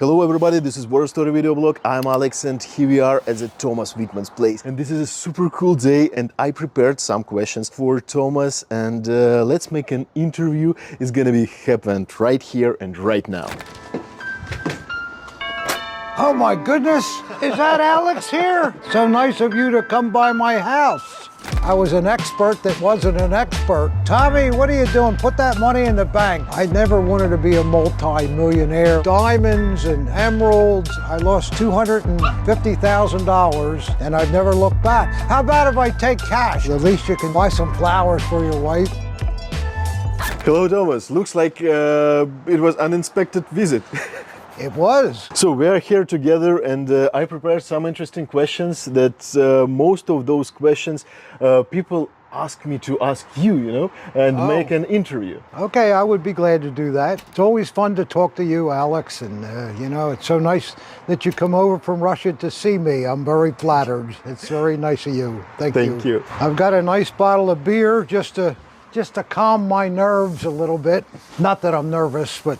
Hello everybody, this is WarStory video blog. I'm Alex and here we are at Thomas Wittmann's place. And this is a super cool day and I prepared some questions for Thomas and let's make an interview. It's gonna be happened right here and right now. Oh my goodness, is that Alex here? So nice of you to come by my house. I was an expert that wasn't an expert. Tommy, what are you doing? Put that money in the bank. I never wanted to be a multi-millionaire. Diamonds and emeralds. I lost $250,000 and I've never looked back. How about if I take cash? At least you can buy some flowers for your wife. Hello Thomas, looks like it was an unexpected visit. It was. So we are here together and I prepared some interesting questions that most of those questions people ask me to ask you, and make an interview. Okay, I would be glad to do that. It's always fun to talk to you, Alex, and it's so nice that you come over from Russia to see me. I'm very flattered. It's very nice of you. Thank you. I've got a nice bottle of beer just to calm my nerves a little bit. Not that I'm nervous, but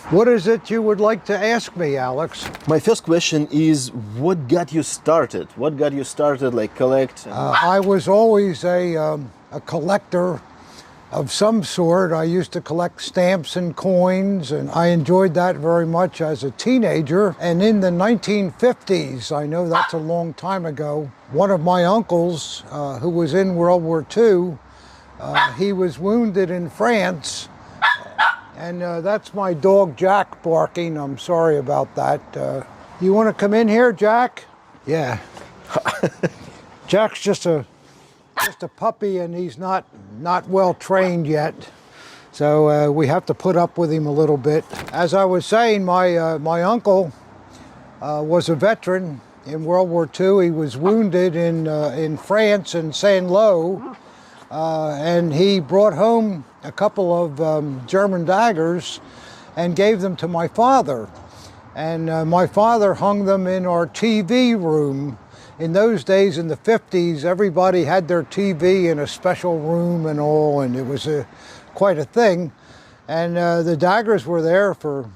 what is it you would like to ask me, Alex? My first question is, what got you started? What got you started, like collect? I was always a collector of some sort. I used to collect stamps and coins, and I enjoyed that very much as a teenager. And in the 1950s, I know that's a long time ago, one of my uncles, who was in World War II, he was wounded in France, and that's my dog Jack barking. I'm sorry about that. You want to come in here, Jack? Yeah. Jack's just a puppy, and he's not well trained yet, so we have to put up with him a little bit. As I was saying, my uncle was a veteran in World War II. He was wounded in France in Saint-Lô. And he brought home a couple of German daggers and gave them to my father. And my father hung them in our TV room. In those days, in the 50s, everybody had their TV in a special room and all, and it was quite a thing. And the daggers were there for,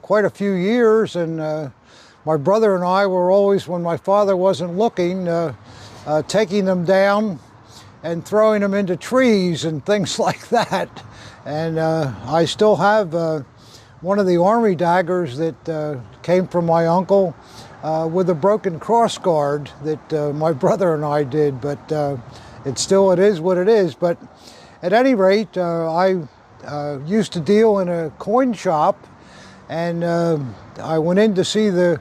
quite a few years. And my brother and I were always, when my father wasn't looking, taking them down and throwing them into trees and things like that. And I still have one of the army daggers that came from my uncle with a broken cross guard that my brother and I did, but it is what it is. But at any rate, I used to deal in a coin shop, and I went in to see the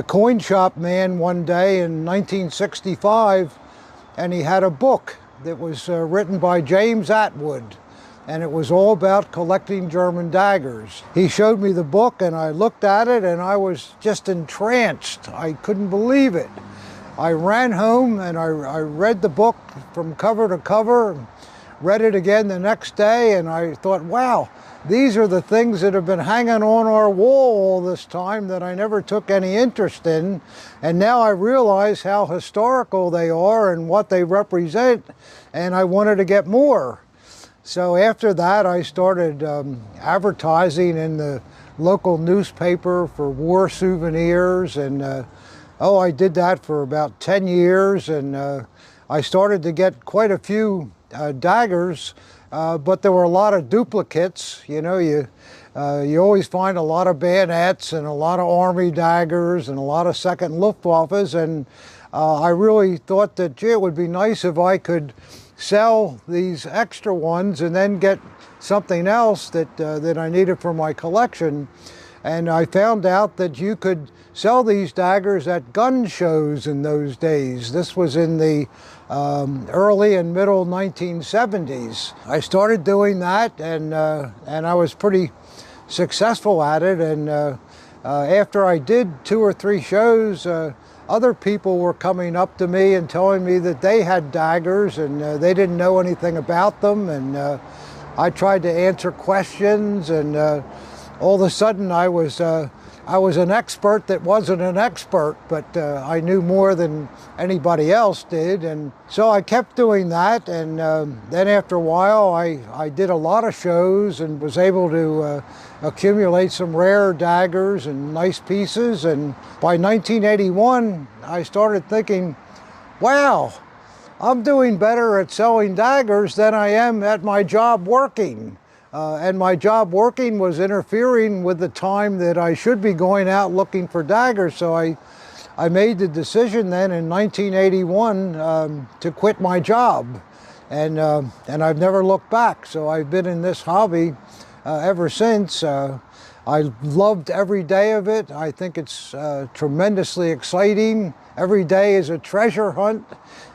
coin shop man one day in 1965, and he had a book that was written by James Atwood, and it was all about collecting German daggers. He showed me the book and I looked at it and I was just entranced. I couldn't believe it. I ran home and I read the book from cover to cover, read it again the next day, and I thought, wow, these are the things that have been hanging on our wall all this time that I never took any interest in. And now I realize how historical they are and what they represent, and I wanted to get more. So after that, I started advertising in the local newspaper for war souvenirs, and I did that for about 10 years, and I started to get quite a few daggers. But there were a lot of duplicates. You always find a lot of bayonets and a lot of army daggers and a lot of second Luftwaffes, and I really thought that, it would be nice if I could sell these extra ones and then get something else that I needed for my collection. And I found out that you could sell these daggers at gun shows in those days. This was in the early and middle 1970s. I started doing that, and I was pretty successful at it. And after I did 2 or 3 shows, other people were coming up to me and telling me that they had daggers and they didn't know anything about them. And I tried to answer questions, and all of a sudden I was an expert that wasn't an expert, but I knew more than anybody else did. And so I kept doing that, and then after a while I did a lot of shows and was able to accumulate some rare daggers and nice pieces. And by 1981, I started thinking, wow, I'm doing better at selling daggers than I am at my job working. And my job working was interfering with the time that I should be going out looking for daggers. So I made the decision then in 1981 to quit my job. And I've never looked back. So I've been in this hobby ever since. I loved every day of it. I think it's tremendously exciting. Every day is a treasure hunt.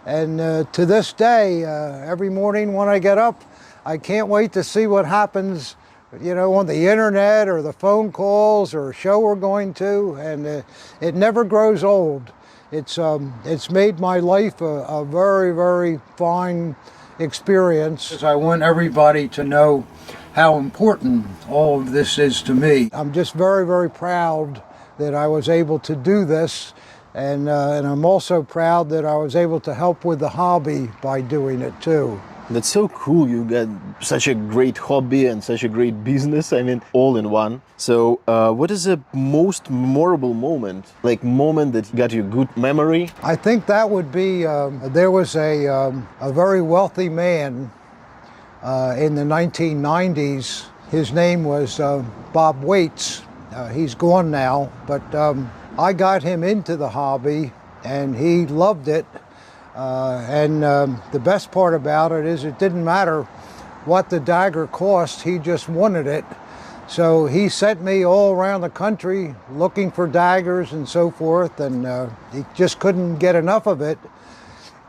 And to this day, every morning when I get up, I can't wait to see what happens, you know, on the internet or the phone calls or a show we're going to. And it never grows old. It's made my life a very, very fine experience. I want everybody to know how important all of this is to me. I'm just very, very proud that I was able to do this, and I'm also proud that I was able to help with the hobby by doing it too. That's so cool. You got such a great hobby and such a great business. I mean, all in one. So what is the most memorable moment, like moment that got you good memory? I think that would be, there was a very wealthy man in the 1990s. His name was Bob Waits. He's gone now, but I got him into the hobby and he loved it. The best part about it is it didn't matter what the dagger cost, he just wanted it. So he sent me all around the country looking for daggers and so forth, and he just couldn't get enough of it.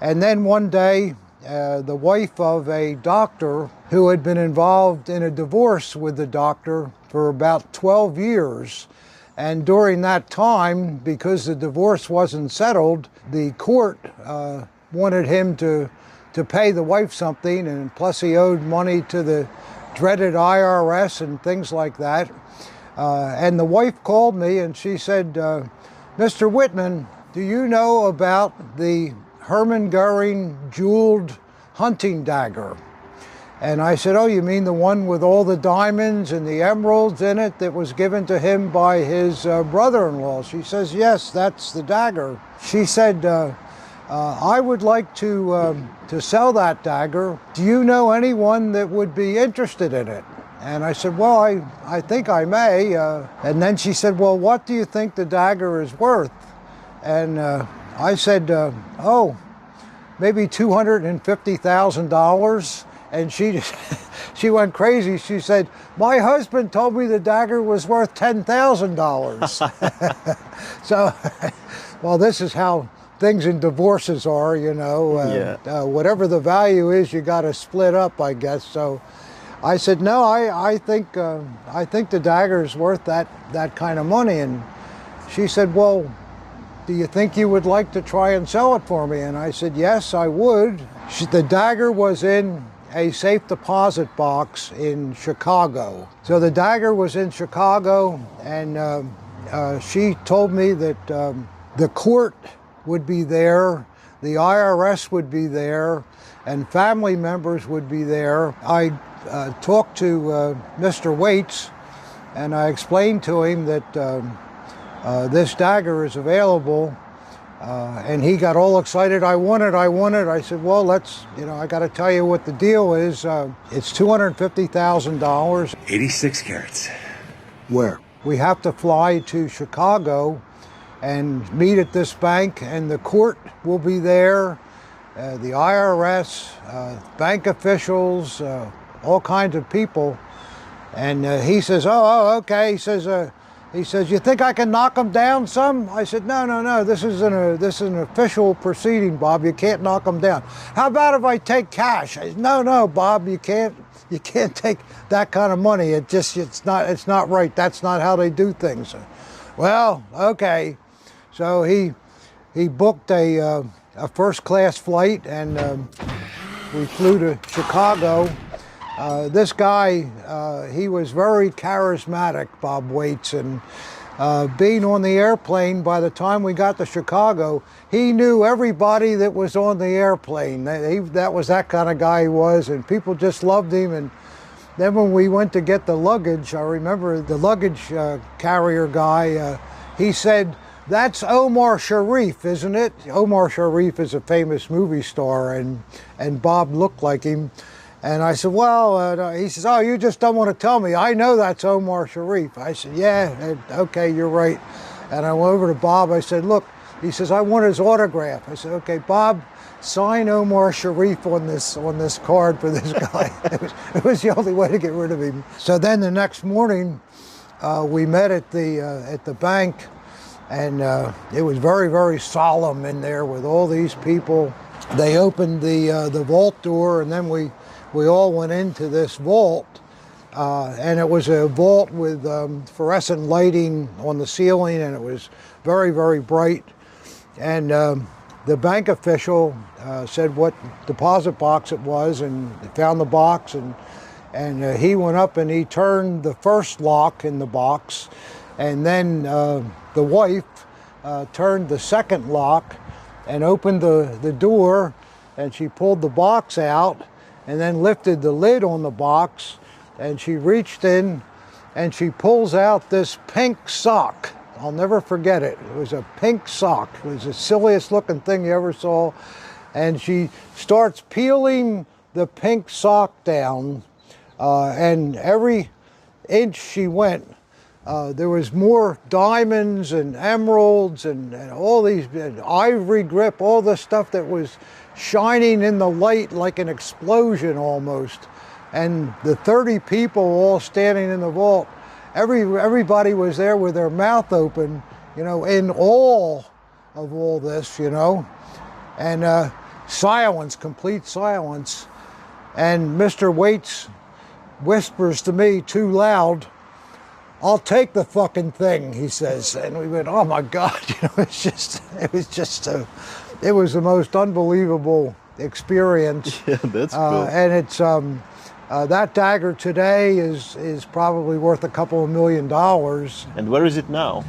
And then one day, the wife of a doctor who had been involved in a divorce with the doctor for about 12 years, and during that time, because the divorce wasn't settled, the court wanted him to pay the wife something, and plus he owed money to the dreaded IRS and things like that. And the wife called me and she said, Mr. Wittmann, do you know about the Hermann Goering jeweled hunting dagger? And I said, oh, you mean the one with all the diamonds and the emeralds in it that was given to him by his brother-in-law? She says, yes, that's the dagger. She said, I would like to sell that dagger. Do you know anyone that would be interested in it? And I said, well, I think I may. And then she said, well, what do you think the dagger is worth? And I said, oh, maybe $250,000. And she went crazy. She said, my husband told me the dagger was worth $10,000. So, well, this is how things in divorces are, you know. Whatever the value is, you got to split up, I guess. So I said, no, I think the dagger is worth that kind of money. And she said, well, do you think you would like to try and sell it for me? And I said, yes, I would. The dagger was in a safe deposit box in Chicago. So the dagger was in Chicago, and she told me that the court would be there, the IRS would be there, and family members would be there. I talked to Mr. Waits, and I explained to him that this dagger is available, and he got all excited. I want it. I said, well, I got to tell you what the deal is. It's $250,000. 86 carats. Where? We have to fly to Chicago and meet at this bank, and the court will be there, the IRS, bank officials, all kinds of people. And he says, oh, okay. He says, you think I can knock them down some? I said, no. This is an official proceeding, Bob. You can't knock them down. How about if I take cash? I said, no, Bob. You can't take that kind of money. It's not right. That's not how they do things. Well, okay. So he booked a first-class flight, and we flew to Chicago. This guy, he was very charismatic, Bob Waits, and being on the airplane, by the time we got to Chicago, he knew everybody that was on the airplane. That was that kind of guy he was, and people just loved him. And Then when we went to get the luggage, I remember the luggage carrier guy, he said, "That's Omar Sharif, isn't it?" Omar Sharif is a famous movie star, and Bob looked like him. And I said, well, he says, "Oh, you just don't want to tell me. I know that's Omar Sharif." I said, "Yeah, okay, you're right." And I went over to Bob. I said, "Look," he says, "I want his autograph." I said, "Okay, Bob, sign Omar Sharif on this card for this guy." It was the only way to get rid of him. So then the next morning, we met at the bank, and it was very, very solemn in there with all these people. They opened the vault door, and then we all went into this vault, and it was a vault with fluorescent lighting on the ceiling, and it was very, very bright. And the bank official said what deposit box it was, and found the box, and he went up and he turned the first lock in the box, and then the wife turned the second lock and opened the door, and she pulled the box out and then lifted the lid on the box, and she reached in and she pulls out this pink sock. I'll never forget it. It was a pink sock. It was the silliest looking thing you ever saw. And she starts peeling the pink sock down, and every inch she went, there was more diamonds and emeralds and all these ivory grip, all the stuff that was shining in the light like an explosion almost. And the 30 people all standing in the vault, everybody was there with their mouth open, in awe of all this, and silence, complete silence. And Mr. Waits whispers to me too loud, "I'll take the fucking thing," he says. And we went, "Oh my God," it was the most unbelievable experience. Yeah, that's cool. And it's that dagger today is probably worth a couple of $1 million. And where is it now?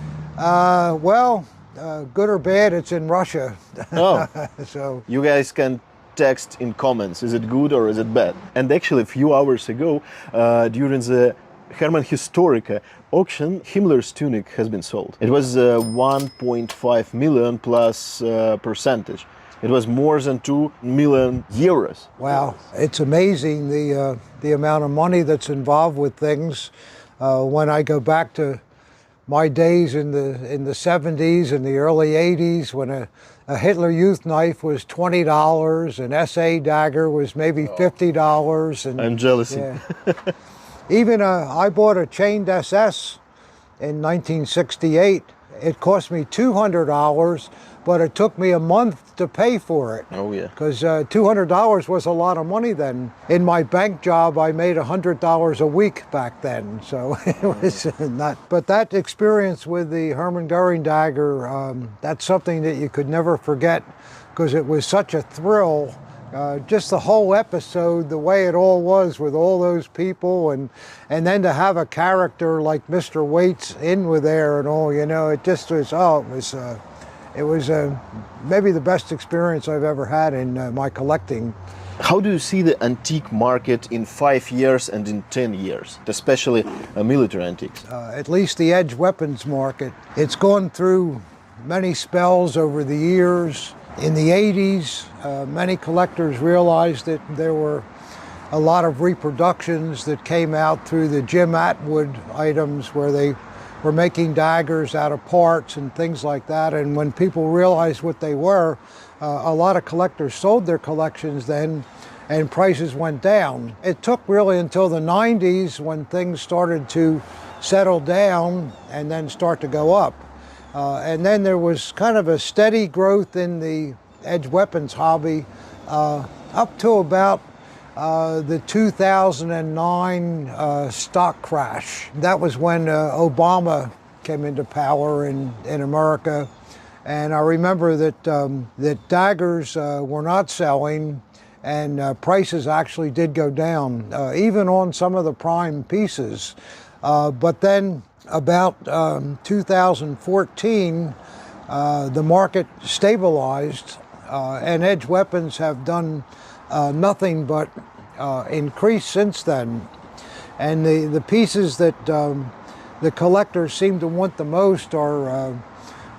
Good or bad, it's in Russia. Oh, so you guys can text in comments, is it good or is it bad? And actually a few hours ago, during the Hermann Historica auction, Himmler's tunic has been sold. It was 1.5 million plus percentage. It was more than 2 million euros. Wow, it's amazing the amount of money that's involved with things. When I go back to my days in the 70s and the early 80s, when a Hitler Youth knife was $20, an SA dagger was maybe $50, and I'm jealous. Yeah. Even I bought a chained SS in 1968. It cost me $200, but it took me a month to pay for it. Oh yeah. Because $200 was a lot of money then. In my bank job, I made $100 a week back then, so it was not. But that experience with the Hermann Goering dagger, that's something that you could never forget, because it was such a thrill. Just the whole episode, the way it all was with all those people, and then to have a character like Mr. Waits in with there and all, it just was, it was maybe the best experience I've ever had in my collecting. How do you see the antique market in 5 years and in 10 years, especially military antiques? At least the edge weapons market. It's gone through many spells over the years. In the 80s, many collectors realized that there were a lot of reproductions that came out through the Jim Atwood items, where they were making daggers out of parts and things like that. And when people realized what they were, a lot of collectors sold their collections then, and prices went down. It took really until the 90s when things started to settle down and then start to go up. And then there was kind of a steady growth in the edge weapons hobby up to about the 2009 stock crash. That was when Obama came into power in America. And I remember that daggers were not selling, and prices actually did go down, even on some of the prime pieces. But then about 2014, the market stabilized, and edge weapons have done nothing but increase since then. And the pieces that the collectors seem to want the most are, of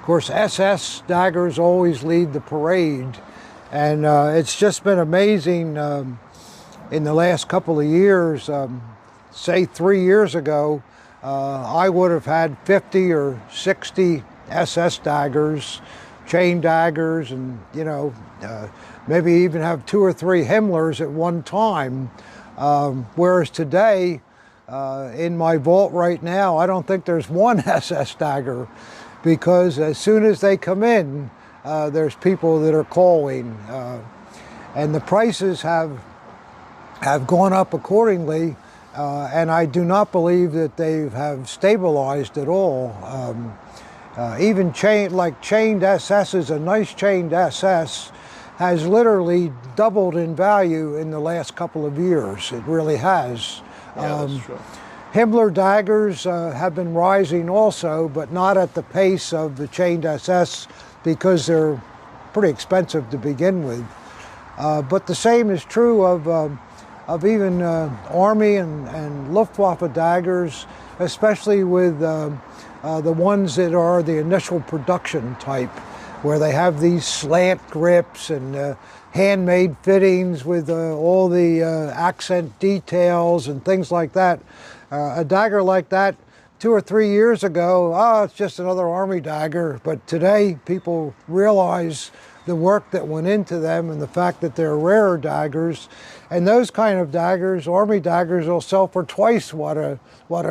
course, SS daggers always lead the parade. And it's just been amazing in the last couple of years. Say 3 years ago, I would have had 50 or 60 SS daggers, chain daggers, and maybe even have 2 or 3 Himmlers at one time. Whereas today, in my vault right now, I don't think there's one SS dagger, because as soon as they come in, there's people that are calling, and the prices have gone up accordingly, and I do not believe that they have stabilized at all. Even chained SS's, a nice chained SS has literally doubled in value in the last couple of years. It really has. Yeah, that's true. Himmler daggers have been rising also, but not at the pace of the chained SS, because they're pretty expensive to begin with. But the same is true of even Army and Luftwaffe daggers, especially with the ones that are the initial production type, where they have these slant grips and handmade fittings with all the accent details and things like that. A dagger like that 2 or 3 years ago, oh, it's just another Army dagger. But today people realize the work that went into them and the fact that they're rarer daggers. And those kind of daggers, Army daggers, will sell for twice what a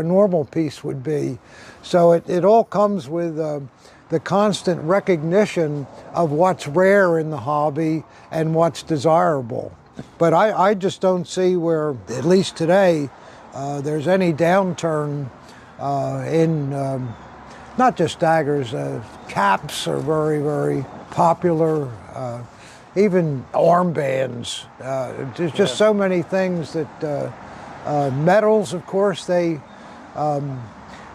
normal piece would be. So it all comes with the constant recognition of what's rare in the hobby and what's desirable. But I just don't see where, at least today, there's any downturn in not just daggers. Caps are very, very popular. Even armbands. There's just so many things that medals, of course, they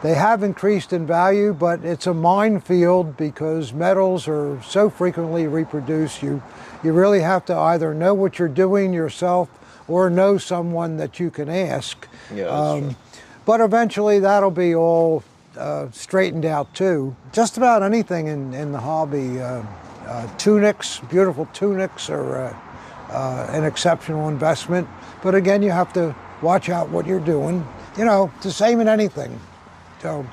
have increased in value, but it's a minefield because medals are so frequently reproduced. You really have to either know what you're doing yourself or know someone that you can ask. Yeah, that's true. But eventually that'll be all straightened out too. Just about anything in the hobby. Tunics, beautiful tunics are an exceptional investment. But again, you have to watch out what you're doing. It's the same in anything. So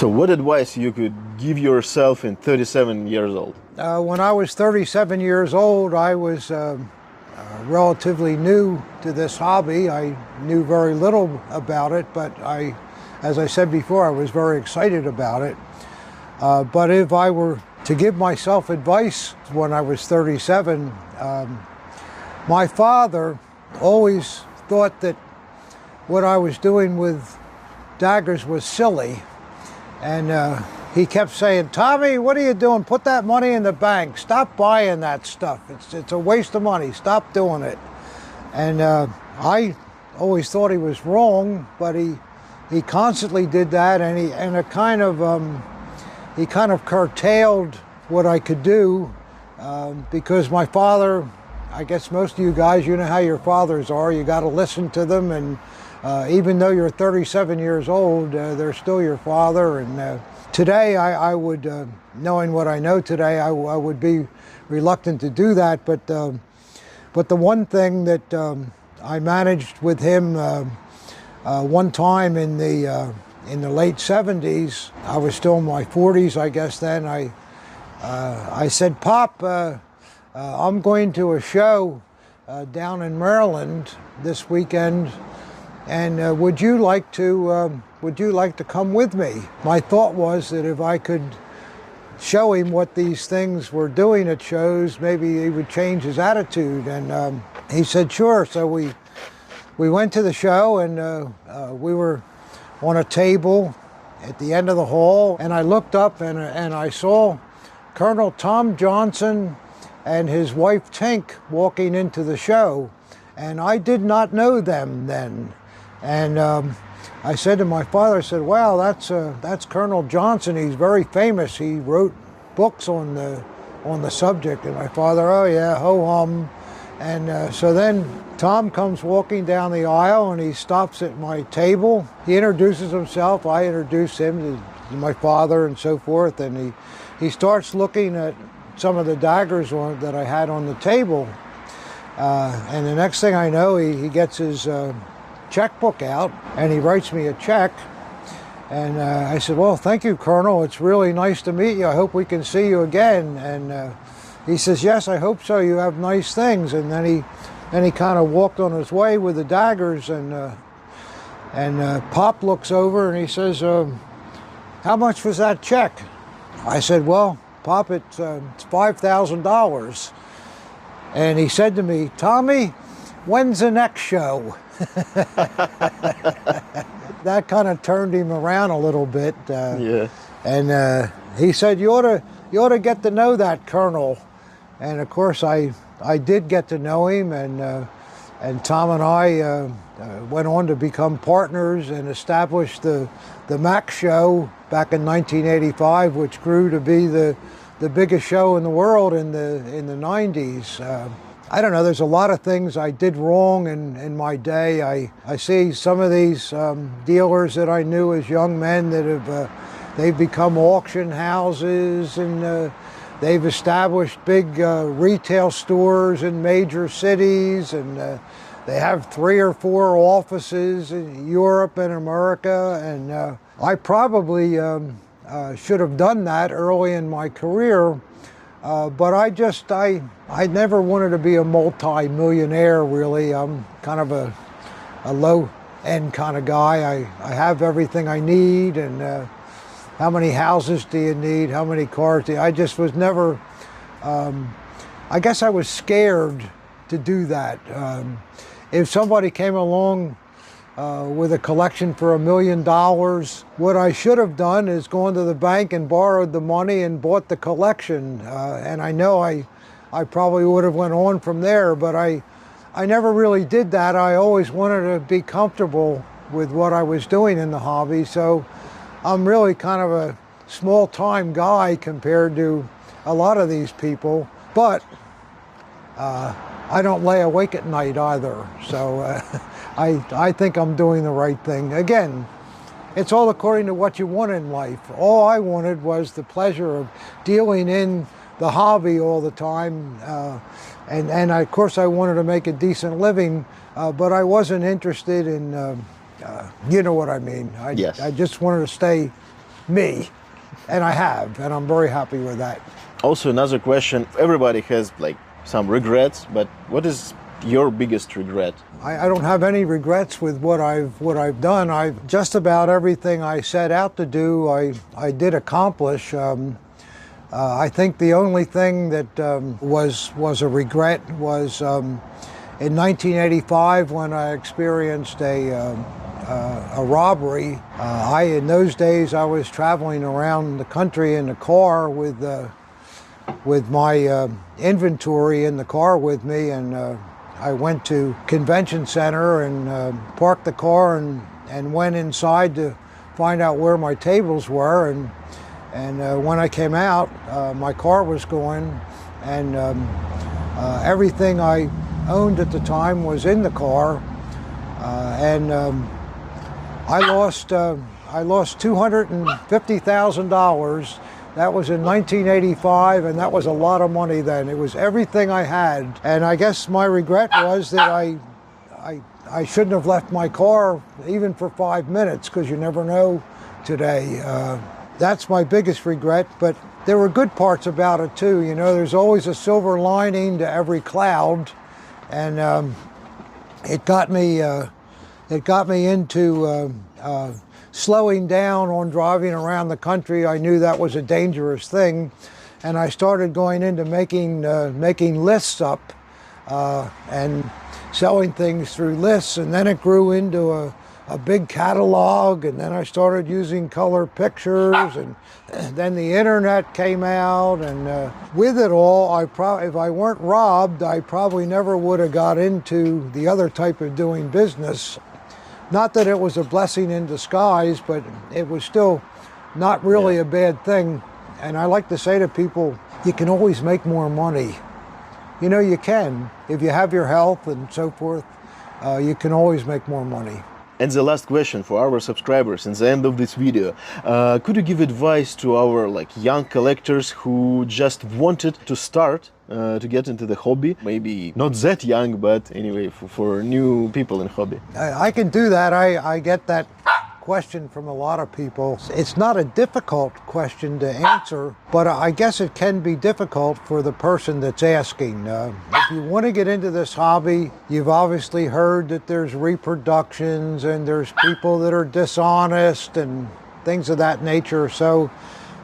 what advice you could give yourself in 37 years old? When I was 37 years old, I was relatively new to this hobby. I knew very little about it, but as I said before, I was very excited about it. But if I were to give myself advice when I was 37, my father always thought that what I was doing with daggers was silly. And he kept saying, "Tommy, what are you doing? Put that money in the bank. Stop buying that stuff. It's a waste of money. Stop doing it." And I always thought he was wrong, but he constantly did that, and he kind of curtailed what I could do because my father, I guess most of you guys, you know how your fathers are. You got to listen to them, and even though you're 37 years old, they're still your father. And today, I would, knowing what I know today, I would be reluctant to do that. But the one thing that I managed with him one time in the late 70s, I was still in my 40s, I guess then. I said, "Pop, I'm going to a show down in Maryland this weekend, and would you like to come with me?" My thought was that if I could show him what these things were doing at shows, maybe he would change his attitude. And he said, "Sure." So we went to the show, and we were on a table at the end of the hall, and I looked up and I saw Colonel Tom Johnson and his wife Tink walking into the show, and I did not know them then. And I said to my father, I said, "Wow, that's Colonel Johnson. He's very famous. He wrote books on the subject." And my father, "Oh yeah, ho hum." And so then Tom comes walking down the aisle and he stops at my table. He introduces himself. I introduce him to my father and so forth. And he starts looking at some of the daggers that I had on the table. And the next thing I know, he gets his checkbook out and he writes me a check. And I said, well, thank you, Colonel. It's really nice to meet you. I hope we can see you again. And he says, yes, I hope so. You have nice things. And then he kind of walked on his way with the daggers. And Pop looks over and he says, how much was that check? I said, well, Pop, it's $5,000. And he said to me, Tommy, when's the next show? That kind of turned him around a little bit. Yeah. And he said, you ought to get to know that Colonel. And of course, I did get to know him, and Tom and I went on to become partners and established the Mac Show back in 1985, which grew to be the biggest show in the world in the 90s. I don't know, there's a lot of things I did wrong in my day. I see some of these dealers that I knew as young men that they've become auction houses, and they've established big retail stores in major cities, and they have 3 or 4 offices in Europe and America. And I probably should have done that early in my career. But I never wanted to be a multi-millionaire, really. I'm kind of a low-end kind of guy. I have everything I need, and how many houses do you need? How many cars do you... I just was never... I guess I was scared to do that. If somebody came along with a collection for $1 million, what I should have done is gone to the bank and borrowed the money and bought the collection. And I know I probably would have went on from there, but I never really did that. I always wanted to be comfortable with what I was doing in the hobby. So I'm really kind of a small-time guy compared to a lot of these people, but I don't lay awake at night either. So I think I'm doing the right thing. Again, it's all according to what you want in life. All I wanted was the pleasure of dealing in the hobby all the time. And of course I wanted to make a decent living, but I wasn't interested in, you know what I mean. Yes. I just wanted to stay me, and I have, and I'm very happy with that. Also, another question, everybody has like some regrets, but what is your biggest regret? I don't have any regrets with what I've done. I've just about everything I set out to do, I did accomplish. I think the only thing that was a regret was in 1985 when I experienced a robbery. In those days I was traveling around the country in a car with my inventory in the car with me, and I went to convention center and parked the car and went inside to find out where my tables were, and when I came out, my car was going, and everything I owned at the time was in the car, and I lost $250,000. That was in 1985, and that was a lot of money then. It was everything I had. And I guess my regret was that I shouldn't have left my car even for 5 minutes, because you never know today. That's my biggest regret, but there were good parts about it too. You know, there's always a silver lining to every cloud, and it got me into slowing down on driving around the country. I knew that was a dangerous thing, and I started going into making lists up and selling things through lists, and then it grew into a big catalog, and then I started using color pictures, and then the internet came out, and with it all, if I weren't robbed, I probably never would have got into the other type of doing business. Not that it was a blessing in disguise, but it was still not really a bad thing. And I like to say to people, you can always make more money. you know, you can. If you have your health and so forth, you can always make more money. And the last question for our subscribers in the end of this video, could you give advice to our young collectors who just wanted to start to get into the hobby? Maybe not that young, but anyway, for new people in hobby. I can do that. I get that question from a lot of people. It's not a difficult question to answer, but I guess it can be difficult for the person that's asking. If you want to get into this hobby, you've obviously heard that there's reproductions and there's people that are dishonest and things of that nature. So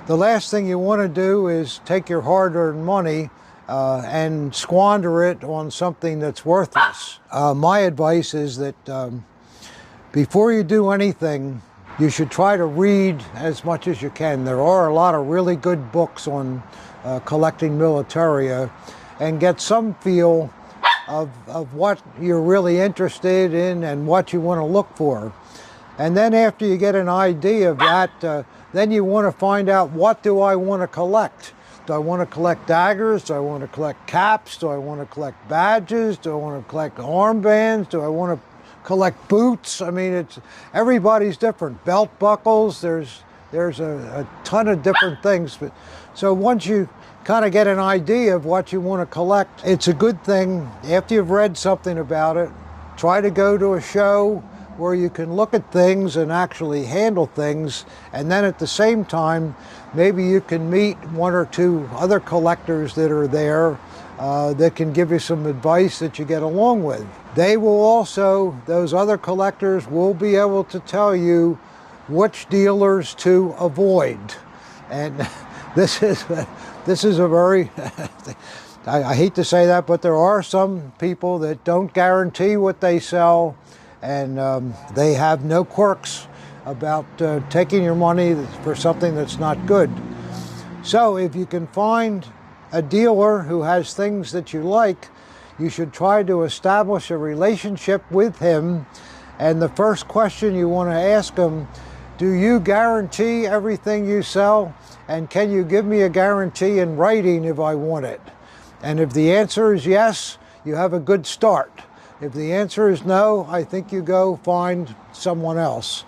the last thing you want to do is take your hard-earned money and squander it on something that's worthless. My advice is that before you do anything, you should try to read as much as you can. There are a lot of really good books on collecting militaria, and get some feel of what you're really interested in and what you want to look for. And then after you get an idea of that, then you want to find out, what do I want to collect? Do I want to collect daggers? Do I want to collect caps? Do I want to collect badges? Do I want to collect armbands? Do I want to collect boots? I mean, everybody's different. Belt buckles, there's a ton of different things. But so once you kind of get an idea of what you want to collect, it's a good thing, after you've read something about it, try to go to a show where you can look at things and actually handle things, and then at the same time, maybe you can meet one or two other collectors that are there that can give you some advice that you get along with. They will also, those other collectors will be able to tell you which dealers to avoid. And this is a very, I hate to say that, but there are some people that don't guarantee what they sell, and they have no quirks about taking your money for something that's not good. So if you can find a dealer who has things that you like, you should try to establish a relationship with him. And the first question you want to ask him, do you guarantee everything you sell? And can you give me a guarantee in writing if I want it? And if the answer is yes, you have a good start. If the answer is no, I think you go find someone else.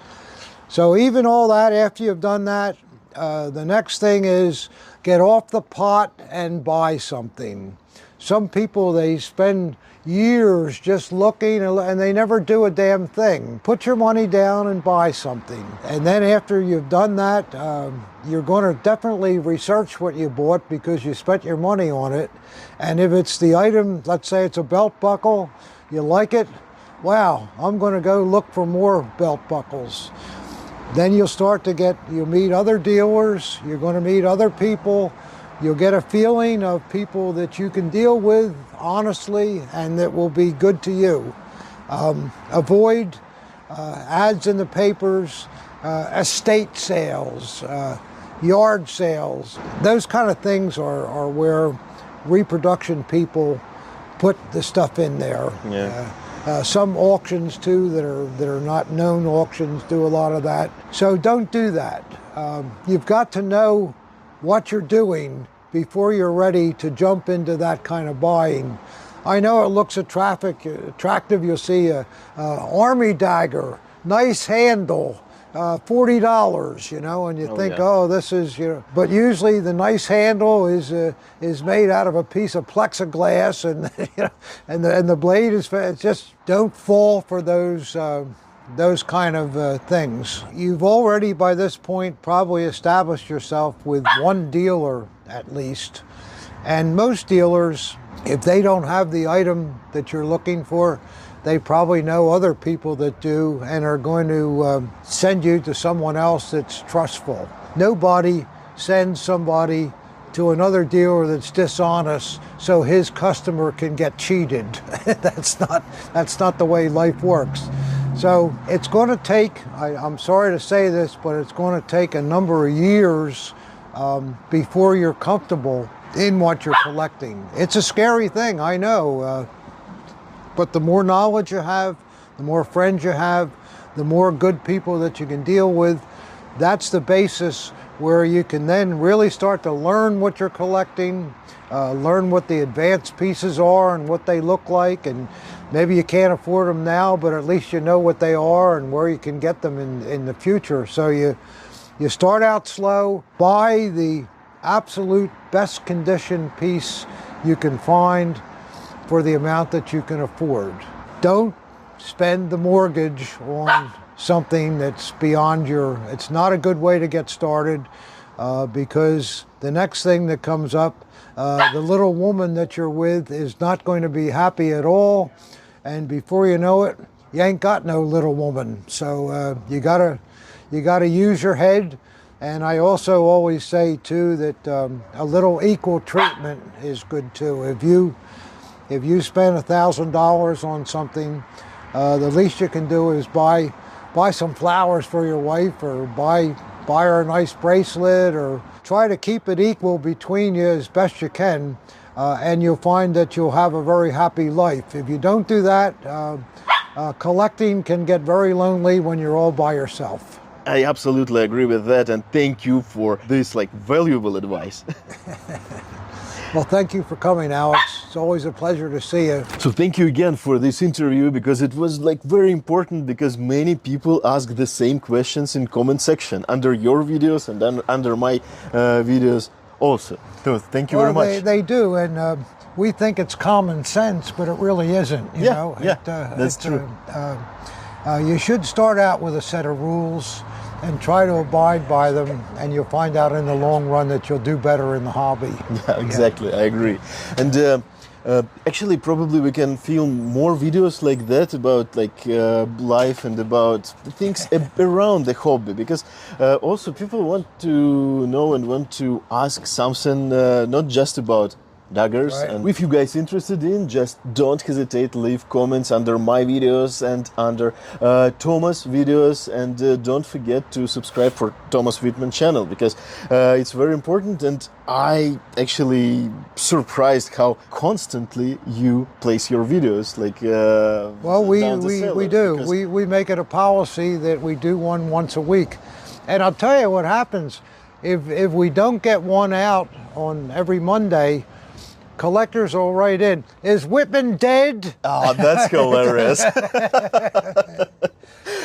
So even all that, after you've done that, the next thing is get off the pot and buy something. Some people, they spend years just looking and they never do a damn thing. Put your money down and buy something. And then after you've done that, you're going to definitely research what you bought because you spent your money on it. And if it's the item, let's say it's a belt buckle, you like it, wow, I'm going to go look for more belt buckles. Then you'll start to you'll meet other dealers, you're going to meet other people, you'll get a feeling of people that you can deal with honestly and that will be good to you. Avoid ads in the papers, estate sales, yard sales. Those kind of things are where reproduction people put the stuff in there. Yeah. Some auctions too that are not known auctions do a lot of that. So don't do that. You've got to know what you're doing before you're ready to jump into that kind of buying. I know it looks attractive. You'll see a army dagger, nice handle, $40, you know, and you think, yeah. oh, this is, you know, but usually the nice handle is made out of a piece of plexiglass, and you know, and the blade is just don't fall for those kind of things. You've already by this point probably established yourself with one dealer at least, and most dealers, if they don't have the item that you're looking for, they probably know other people that do and are going to send you to someone else that's trustful. Nobody sends somebody to another dealer that's dishonest so his customer can get cheated. That's not the way life works. So it's going to take, I'm sorry to say this, but it's going to take a number of years before you're comfortable in what you're collecting. It's a scary thing, I know. But the more knowledge you have, the more friends you have, the more good people that you can deal with, that's the basis where you can then really start to learn what you're collecting, learn what the advanced pieces are and what they look like, and maybe you can't afford them now, but at least you know what they are and where you can get them in the future. So you start out slow, buy the absolute best condition piece you can find for the amount that you can afford. Don't spend the mortgage on something that's beyond it's not a good way to get started, because the next thing that comes up, the little woman that you're with is not going to be happy at all, and before you know it, you ain't got no little woman. So you gotta use your head. And I also always say too that a little equal treatment is good too. If you spend $1,000 on something, the least you can do is buy some flowers for your wife, or buy her a nice bracelet, or try to keep it equal between you as best you can, and you'll find that you'll have a very happy life. If you don't do that, collecting can get very lonely when you're all by yourself. I absolutely agree with that, and thank you for this valuable advice. Well, thank you for coming, Alex. It's always a pleasure to see you. So thank you again for this interview, because it was very important, because many people ask the same questions in comment section under your videos and under my videos also. So thank you very much. They do, and we think it's common sense, but it really isn't. You know? That's true. You should start out with a set of rules and try to abide by them, and you'll find out in the long run that you'll do better in the hobby. Yeah, exactly. Yeah. I agree. And actually, probably we can film more videos like that about life and about things around the hobby, because also people want to know and want to ask something, not just about daggers. Right. And if you guys interested in, just don't hesitate, leave comments under my videos and under Thomas videos, and don't forget to subscribe for Thomas Wittmann channel, because it's very important, and I actually surprised how constantly you place your videos well, we do. We make it a policy that we do one once a week, and I'll tell you what happens if we don't get one out on every Monday. Collectors will write in, "Is Wittmann dead?" Oh, that's hilarious.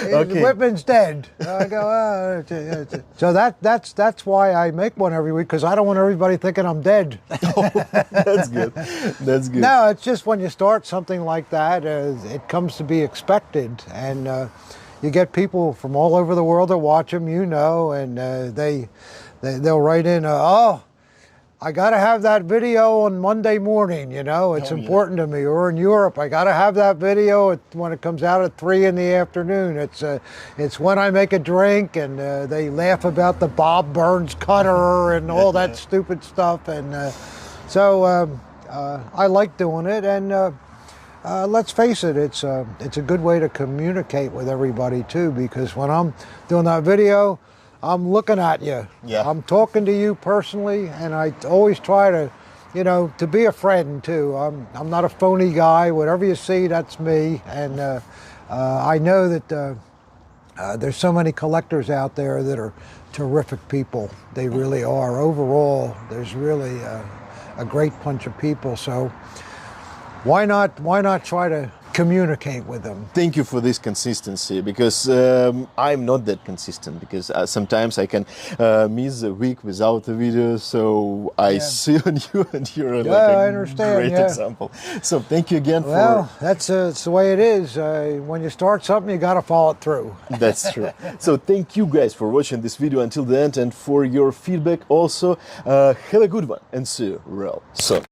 Wittmann's dead. I go, so that's why I make one every week, because I don't want everybody thinking I'm dead. Oh, that's good. That's good. No, it's just when you start something like that, it comes to be expected, and you get people from all over the world that watch them, and they'll write in, "Oh, I got to have that video on Monday morning, it's important to me." Or in Europe, "I got to have that video when it comes out at 3 in the afternoon. It's when I make a drink," and they laugh about the Bob Burns cutter and all that stupid stuff. And so I like doing it. And let's face it, it's a good way to communicate with everybody too, because when I'm doing that video, I'm looking at you. Yeah. I'm talking to you personally, and I always try to, to be a friend too. I'm not a phony guy. Whatever you see, that's me. And I know that there's so many collectors out there that are terrific people. They really are. Overall, there's really a great bunch of people. So why not try to communicate with them? Thank you for this consistency, because I'm not that consistent, because sometimes I can miss a week without the video, so I see on you, and you're a great example. So thank you again. Well, that's the way it is. When you start something, you got to follow it through. That's true. So thank you guys for watching this video until the end, and for your feedback also. Have a good one, and see you real soon.